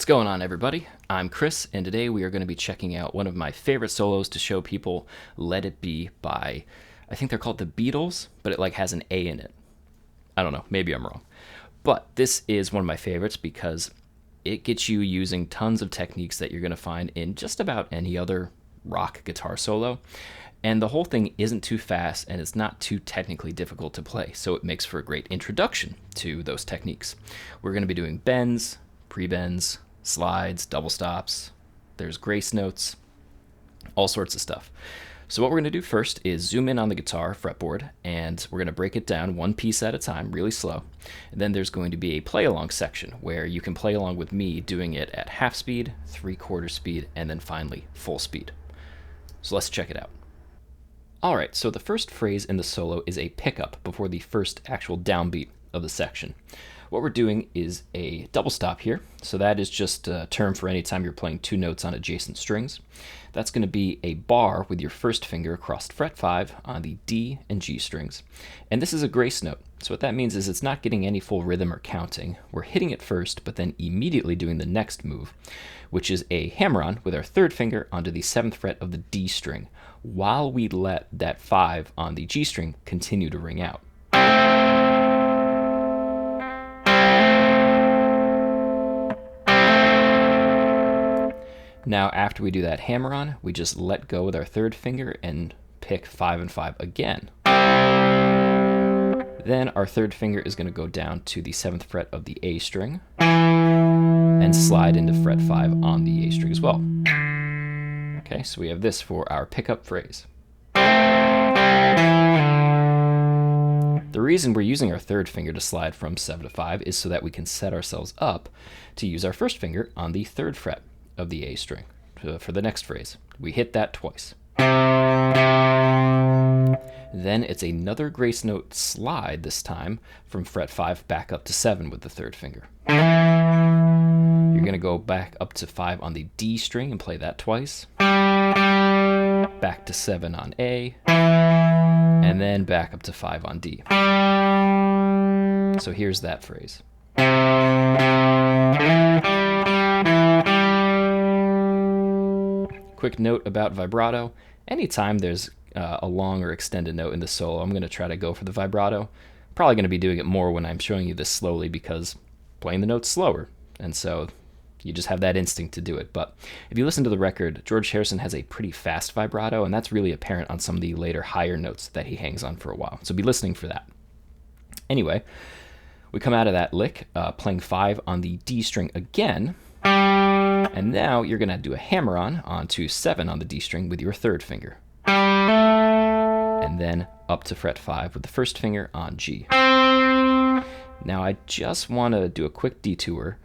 What's going on, everybody? I'm Chris, and today we are going to be checking out one of my favorite solos to show people, Let It Be by, I think they're called the Beatles, but it like has an A in it. I don't know, maybe I'm wrong. But this is one of my favorites because it gets you using tons of techniques that you're going to find in just about any other rock guitar solo. And the whole thing isn't too fast and it's not too technically difficult to play, so it makes for a great introduction to those techniques. We're going to be doing bends, pre-bends, slides, double stops, there's grace notes, all sorts of stuff. So what we're going to do first is zoom in on the guitar fretboard, and we're going to break it down one piece at a time, really slow. And then there's going to be a play-along section where you can play along with me doing it at half speed, 3/4 speed, and then finally full speed. So let's check it out. Alright, so the first phrase in the solo is a pickup before the first actual downbeat of the section. What we're doing is a double stop here, so that is just a term for any time you're playing two notes on adjacent strings. That's going to be a bar with your first finger across fret 5 on the D and G strings. And this is a grace note, so what that means is it's not getting any full rhythm or counting. We're hitting it first, but then immediately doing the next move, which is a hammer-on with our third finger onto the 7th fret of the D string, while we let that 5 on the G string continue to ring out. Now, after we do that hammer-on, we just let go with our third finger and pick 5 and 5 again. Then our third finger is going to go down to the 7th fret of the A string and slide into fret 5 on the A string as well. Okay, so we have this for our pickup phrase. The reason we're using our third finger to slide from 7 to 5 is so that we can set ourselves up to use our first finger on the 3rd fret of the A string for the next phrase. We hit that twice. Then it's another grace note slide, this time from fret 5 back up to 7 with the 3rd finger. You're going to go back up to 5 on the D string and play that twice. Back to 7 on A, and then back up to 5 on D. So here's that phrase. Quick note about vibrato. Anytime there's a long or extended note in the solo, I'm going to try to go for the vibrato. Probably going to be doing it more when I'm showing you this slowly because playing the notes slower, and so you just have that instinct to do it. But if you listen to the record, George Harrison has a pretty fast vibrato, and that's really apparent on some of the later higher notes that he hangs on for a while. So be listening for that. Anyway, we come out of that lick playing 5 on the D string again. And now you're going to do a hammer-on onto 7 on the D string with your third finger. And then up to fret 5 with the first finger on G. Now I just want to do a quick detour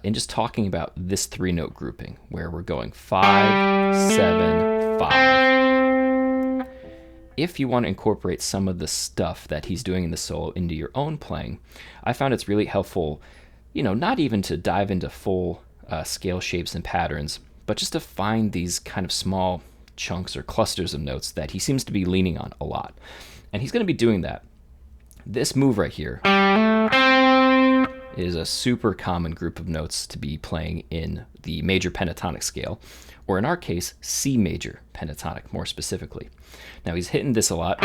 in just talking about this 3-note grouping where we're going 5, 7, 5. If you want to incorporate some of the stuff that he's doing in the solo into your own playing, I found it's really helpful, not even to dive into full scale shapes and patterns, but just to find these kind of small chunks or clusters of notes that he seems to be leaning on a lot. And he's going to be doing that. This move right here is a super common group of notes to be playing in the major pentatonic scale, or in our case, C major pentatonic more specifically. Now he's hitting this a lot.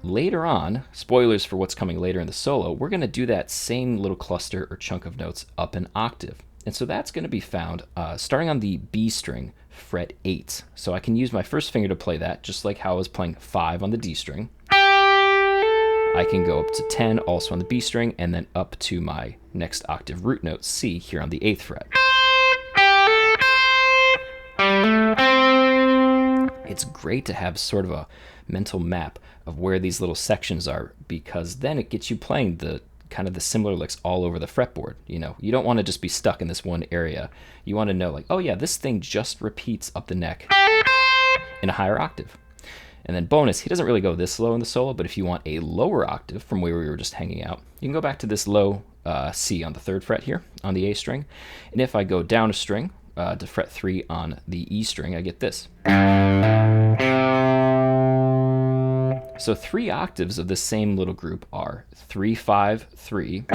Later on, spoilers for what's coming later in the solo, we're going to do that same little cluster or chunk of notes up an octave. And so that's going to be found starting on the B string, fret 8. So I can use my first finger to play that, just like how I was playing 5 on the D string. I can go up to 10, also on the B string, and then up to my next octave root note, C, here on the 8th fret. It's great to have sort of a mental map of where these little sections are, because then it gets you playing the kind of the similar licks all over the fretboard. You don't want to just be stuck in this one area. You want to know, like, oh yeah, this thing just repeats up the neck in a higher octave. And then bonus, he doesn't really go this low in the solo, but if you want a lower octave from where we were just hanging out, you can go back to this low C on the 3rd fret here on the A string. And if I go down a string to fret 3 on the E string, I get this. So 3 octaves of this same little group are 3, 5, 3,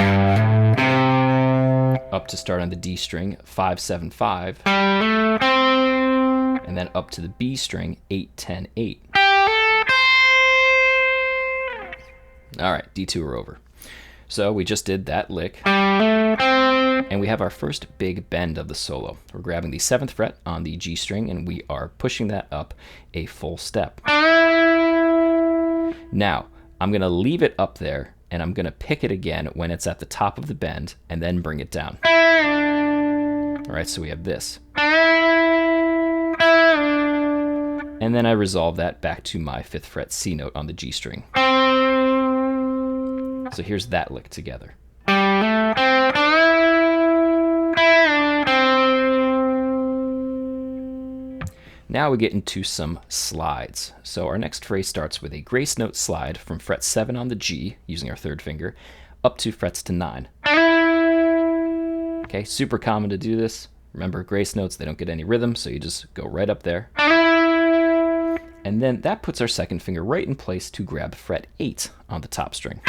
up to start on the D string, 5, 7, 5, and then up to the B string, 8, 10, 8. All right, D2 are over. So we just did that lick, and we have our first big bend of the solo. We're grabbing the 7th fret on the G string, and we are pushing that up a full step. Now, I'm going to leave it up there, and I'm going to pick it again when it's at the top of the bend, and then bring it down. All right, so we have this. And then I resolve that back to my 5th fret C note on the G string. So here's that lick together. Now we get into some slides. So our next phrase starts with a grace note slide from fret 7 on the G, using our 3rd finger, up 2 frets to 9. Okay, super common to do this. Remember, grace notes, they don't get any rhythm, so you just go right up there. And then that puts our 2nd finger right in place to grab fret 8 on the top string.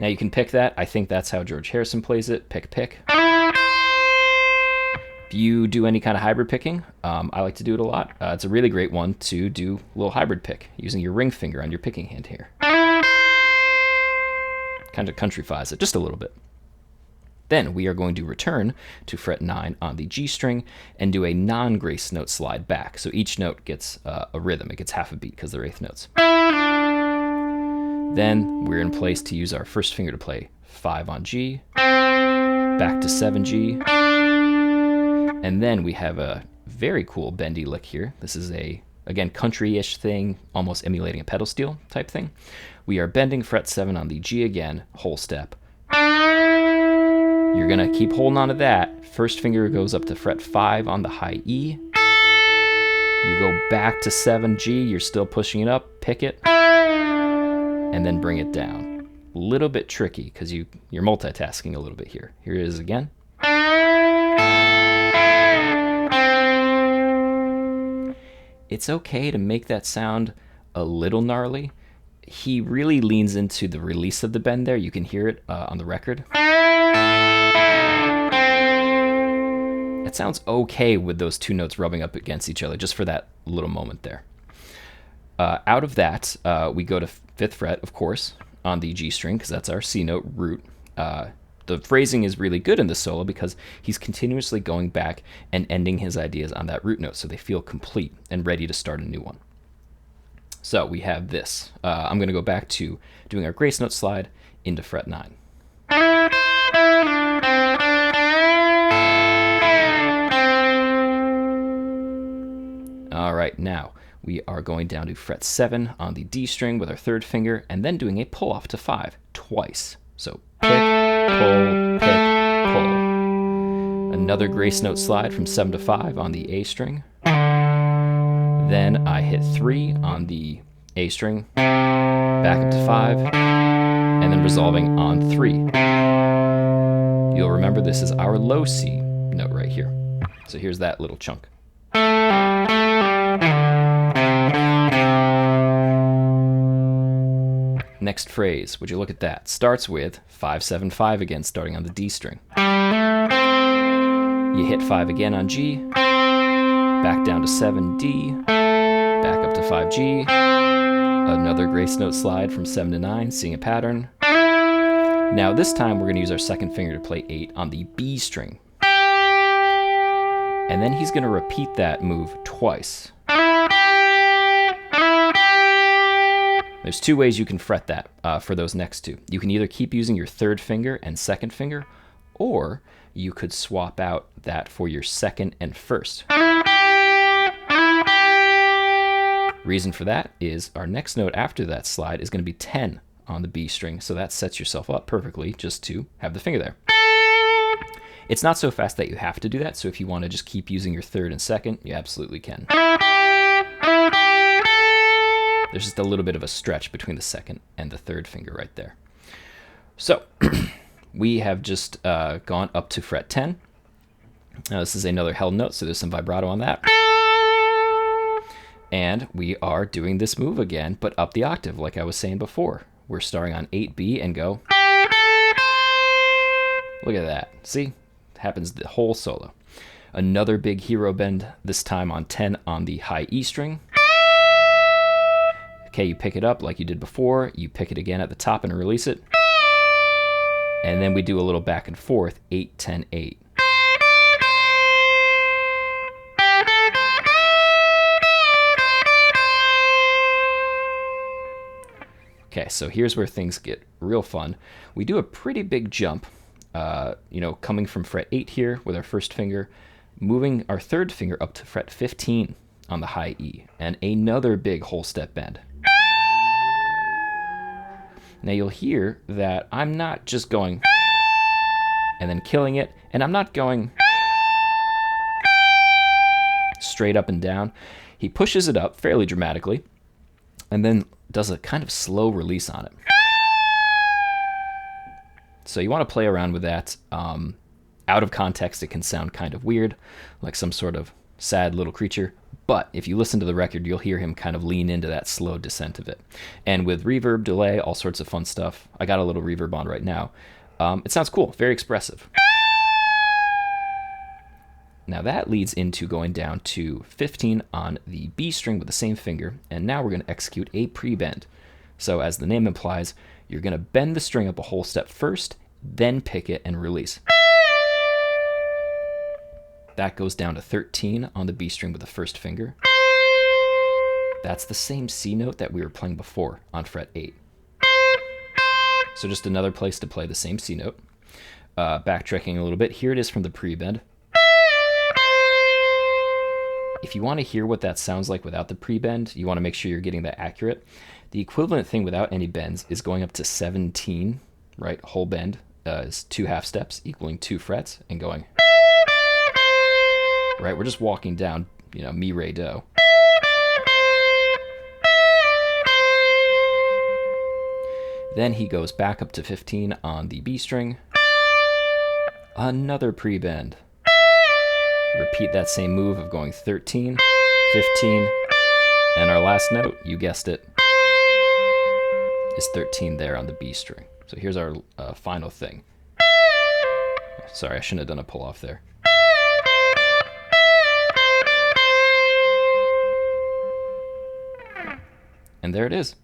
Now you can pick that. I think that's how George Harrison plays it. Pick, pick. If you do any kind of hybrid picking, I like to do it a lot. It's a really great one to do a little hybrid pick using your ring finger on your picking hand here. Kind of countryfies it just a little bit. Then we are going to return to fret 9 on the G string and do a non-grace note slide back. So each note gets a rhythm. It gets half a beat because they're 8th notes. Then we're in place to use our 1st finger to play 5 on G, back to 7G, and then we have a very cool bendy lick here. This is a, again, country-ish thing, almost emulating a pedal steel type thing. We are bending fret 7 on the G again, whole step. You're gonna keep holding on to that. 1st finger goes up to fret 5 on the high E. You go back to 7G, you're still pushing it up, pick it, and then bring it down. A little bit tricky because you're multitasking a little bit here. Here it is again. It's okay to make that sound a little gnarly. He really leans into the release of the bend there. You can hear it on the record. It sounds okay with those 2 notes rubbing up against each other just for that little moment there. Out of that, we go to 5th fret, of course, on the G string, because that's our C note root. The phrasing is really good in the solo because he's continuously going back and ending his ideas on that root note so they feel complete and ready to start a new one. So we have this. I'm going to go back to doing our grace note slide into fret 9. All right, now we are going down to fret 7 on the D string with our 3rd finger and then doing a pull off to 5 twice. So pick, pull, pick, pull. Another grace note slide from 7 to 5 on the A string. Then I hit 3 on the A string, back up to 5, and then resolving on 3. You'll remember this is our low C note right here. So here's that little chunk. Next phrase, would you look at that? Starts with 5, 7, 5 again, starting on the D string. You hit 5 again on G, back down to 7D, back up to 5G, another grace note slide from 7 to 9, seeing a pattern. Now this time we're going to use our 2nd finger to play 8 on the B string. And then he's going to repeat that move twice. There's 2 ways you can fret that for those next 2. You can either keep using your 3rd finger and 2nd finger, or you could swap out that for your 2nd and 1st. Reason for that is our next note after that slide is going to be 10 on the B string, so that sets yourself up perfectly just to have the finger there. It's not so fast that you have to do that, so if you want to just keep using your 3rd and 2nd, you absolutely can. There's just a little bit of a stretch between the 2nd and the 3rd finger right there. So we have just gone up to fret 10. Now this is another held note, so there's some vibrato on that. And we are doing this move again, but up the octave like I was saying before. We're starting on 8B and go. Look at that. See? Happens the whole solo. Another big hero bend, this time on 10 on the high E string. Okay, you pick it up like you did before. You pick it again at the top and release it. And then we do a little back and forth, 8, 10, 8. Okay, so here's where things get real fun. We do a pretty big jump, coming from fret 8 here with our first finger, moving our third finger up to fret 15 on the high E, and another big whole step bend. Now you'll hear that I'm not just going and then killing it, and I'm not going straight up and down. He pushes it up fairly dramatically, and then does a kind of slow release on it. So you want to play around with that. Out of context, it can sound kind of weird, like some sort of sad little creature. But if you listen to the record, you'll hear him kind of lean into that slow descent of it. And with reverb, delay, all sorts of fun stuff. I got a little reverb on right now. It sounds cool, very expressive. Now that leads into going down to 15 on the B string with the same finger, and now we're going to execute a pre-bend. So as the name implies, you're going to bend the string up a whole step first, then pick it and release. That goes down to 13 on the B string with the first finger. That's the same C note that we were playing before on fret 8. So just another place to play the same C note. Backtracking a little bit, here it is from the pre-bend. If you want to hear what that sounds like without the pre-bend, you want to make sure you're getting that accurate. The equivalent thing without any bends is going up to 17, right? Whole bend is 2 half steps equaling 2 frets, and going, right? We're just walking down, mi, re, do. Then he goes back up to 15 on the B string. Another pre-bend. Repeat that same move of going 13, 15, and our last note, you guessed it, is 13 there on the B string. So here's our final thing. Sorry, I shouldn't have done a pull off there. And there it is.